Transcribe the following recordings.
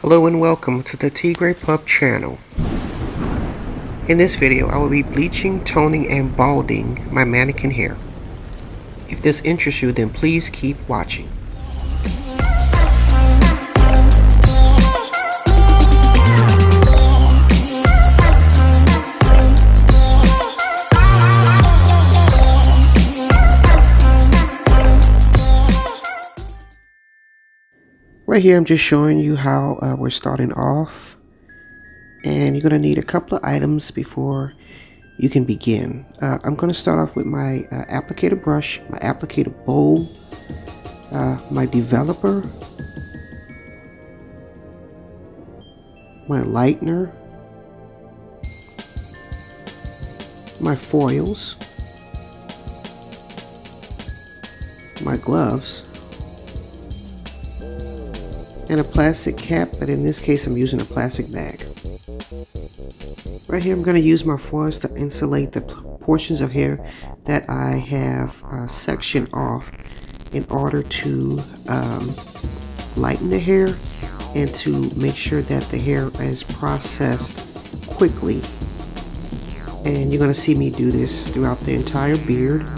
Hello and welcome to the Tigre.pup channel. In this video, I will be bleaching, toning, and balding my mannequin hair. If this interests you, then please keep watching. Right here, I'm just showing you how we're starting off. And you're going to need a couple of items before you can begin. I'm going to start off with my applicator brush, my applicator bowl, my developer, my lightener, my foils, my gloves, and a plastic cap, but in this case I'm using a plastic bag. Right here I'm going to use my foils to insulate the portions of hair that I have sectioned off in order to lighten the hair and to make sure that the hair is processed quickly. And you're going to see me do this throughout the entire beard.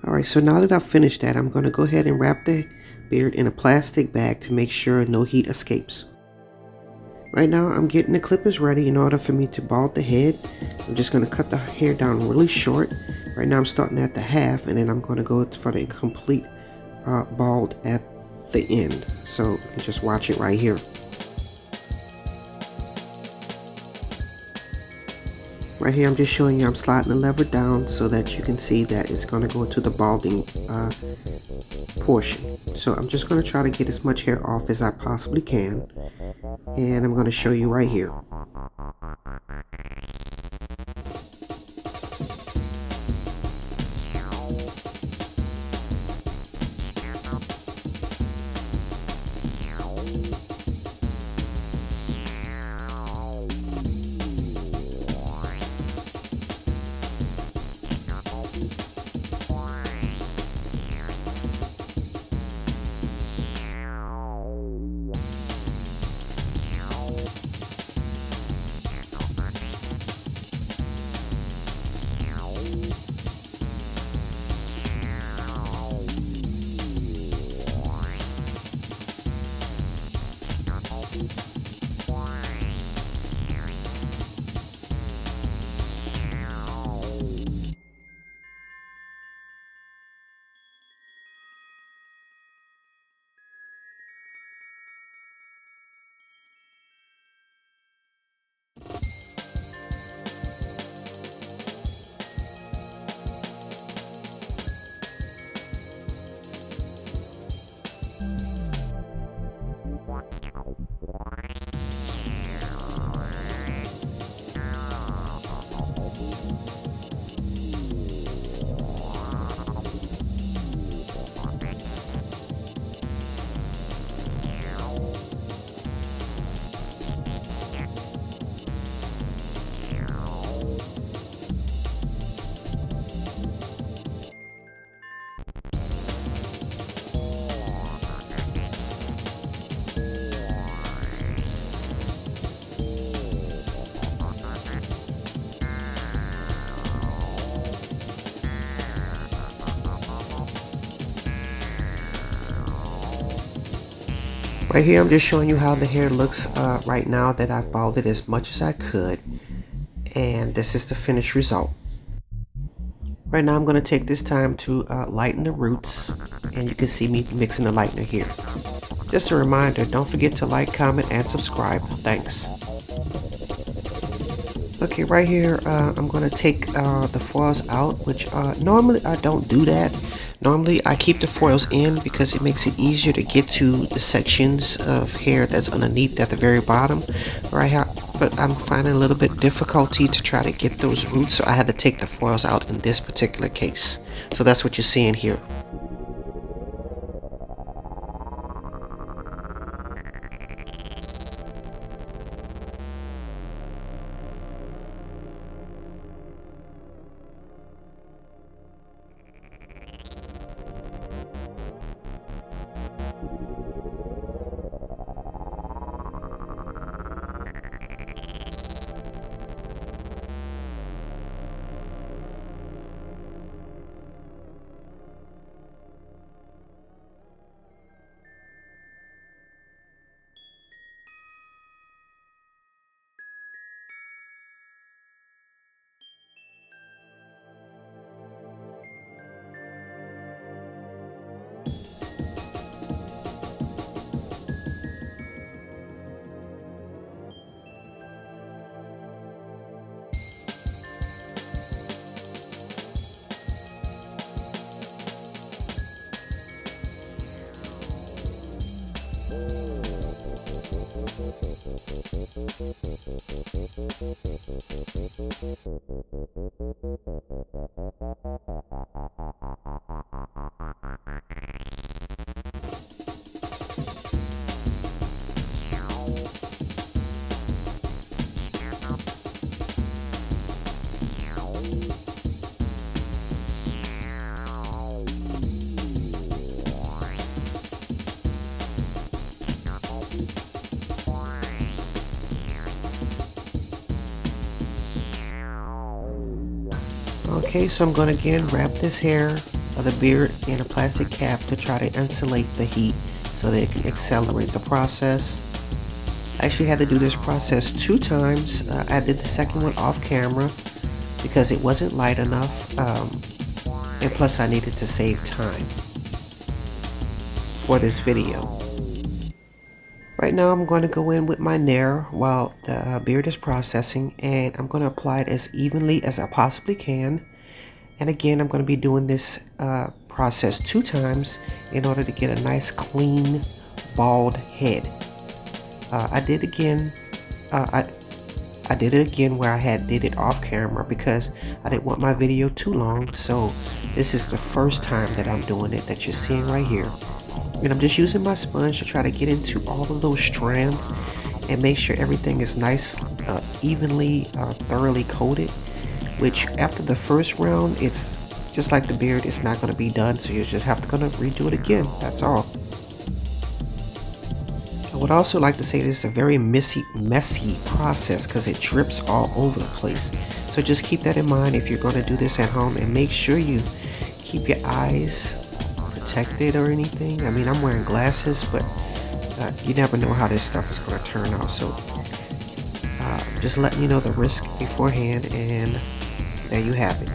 Alright, so now that I've finished that, I'm going to go ahead and wrap the beard in a plastic bag to make sure no heat escapes. Right now, I'm getting the clippers ready in order for me to bald the head. I'm just going to cut the hair down really short. Right now, I'm starting at the half, and then I'm going to go for the complete bald at the end. So, you can just watch it right here. Right here I'm just showing you I'm sliding the lever down so that you can see that it's going to go to the balding portion. So I'm just going to try to get as much hair off as I possibly can, and I'm going to show you right here. Right here, I'm just showing you how the hair looks right now that I've balled it as much as I could. And this is the finished result. Right now, I'm going to take this time to lighten the roots. And you can see me mixing the lightener here. Just a reminder, don't forget to like, comment, and subscribe. Thanks. Okay, right here, I'm going to take the foils out, which normally I don't do that. Normally I keep the foils in because it makes it easier to get to the sections of hair that's underneath at the very bottom. But I'm finding a little bit difficulty to try to get those roots, so I had to take the foils out in this particular case. So that's what you're seeing here. Okay, so I'm going to again wrap this hair of the beard in a plastic cap to try to insulate the heat so that it can accelerate the process. I actually had to do this process 2 times. I did the second one off camera because it wasn't light enough, and plus I needed to save time for this video. Right now I'm going to go in with my Nair while the beard is processing, and I'm going to apply it as evenly as I possibly can. And again, I'm going to be doing this process 2 times in order to get a nice clean bald head. I did it again where I did it off camera because I didn't want my video too long. So this is the first time that I'm doing it that you're seeing right here. And I'm just using my sponge to try to get into all of those strands and make sure everything is nice, evenly, thoroughly coated. Which after the first round, it's just like the beard, it's not going to be done, so you just have to redo it again. That's all. I would also like to say this is a very messy process because it drips all over the place. So just keep that in mind if you're going to do this at home, and make sure you keep your eyes protected or anything. I mean, I'm wearing glasses, but you never know how this stuff is going to turn out. So just letting you know the risk beforehand, and there you have it.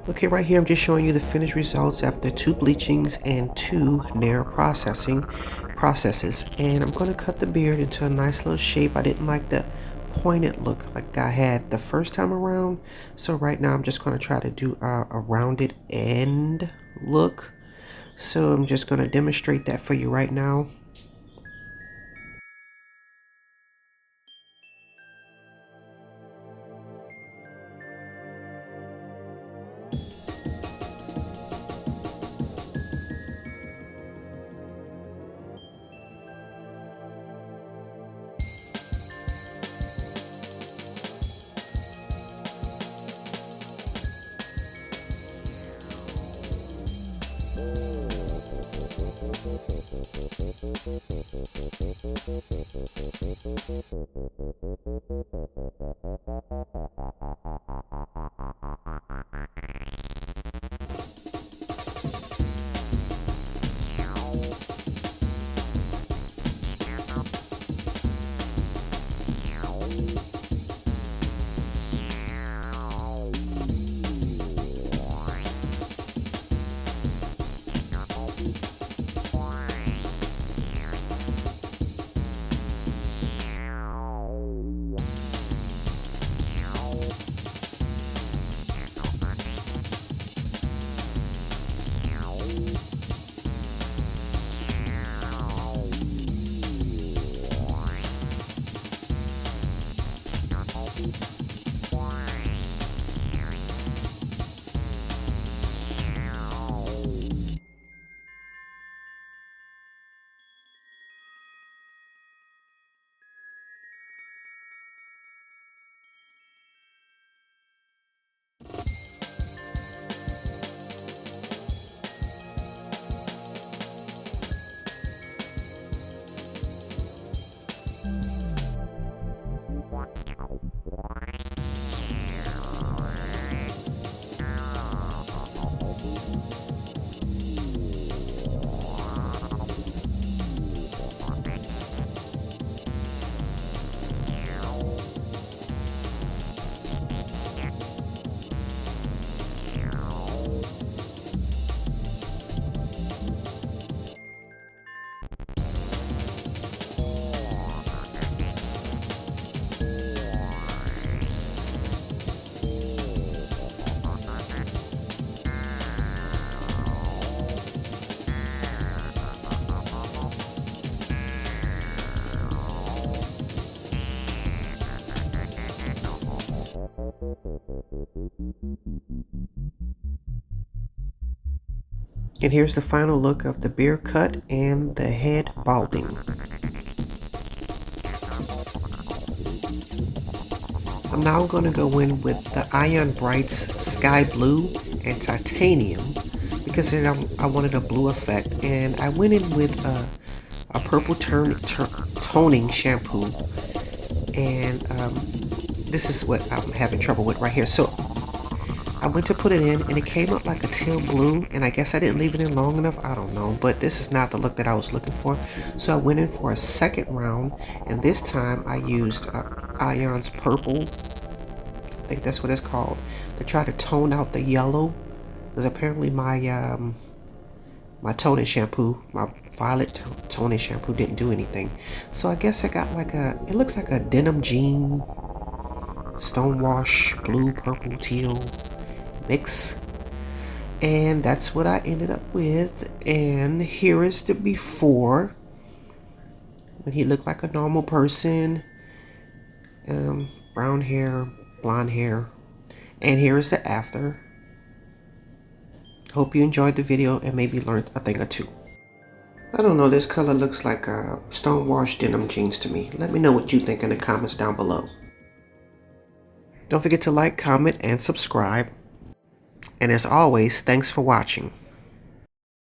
Okay, right here I'm just showing you the finished results after 2 bleachings and 2 nair processes. And I'm going to cut the beard into a nice little shape. I didn't like the pointed look like I had the first time around. So right now I'm just going to try to do a rounded end look. So I'm just going to demonstrate that for you right now. And here's the final look of the beard cut and the head balding. I'm now going to go in with the Ion Brights Sky Blue and Titanium because I wanted a blue effect, and I went in with a purple toning shampoo, and this is what I'm having trouble with right here. So I went to put it in and it came out like a teal blue, and I guess I didn't leave it in long enough, I don't know, but this is not the look that I was looking for. So I went in for a second round, and this time I used Ion's purple, I think that's what it's called, to try to tone out the yellow, because apparently my my toning shampoo, my violet toning shampoo didn't do anything. So I guess I got like it looks like a denim jean stonewash, blue, purple, teal mix. And that's what I ended up with. And here is the before, when he looked like a normal person. Brown hair, blonde hair. And here is the after. Hope you enjoyed the video and maybe learned a thing or two. I don't know, this color looks like stonewashed denim jeans to me. Let me know what you think in the comments down below. Don't forget to like, comment, and subscribe. And as always, thanks for watching.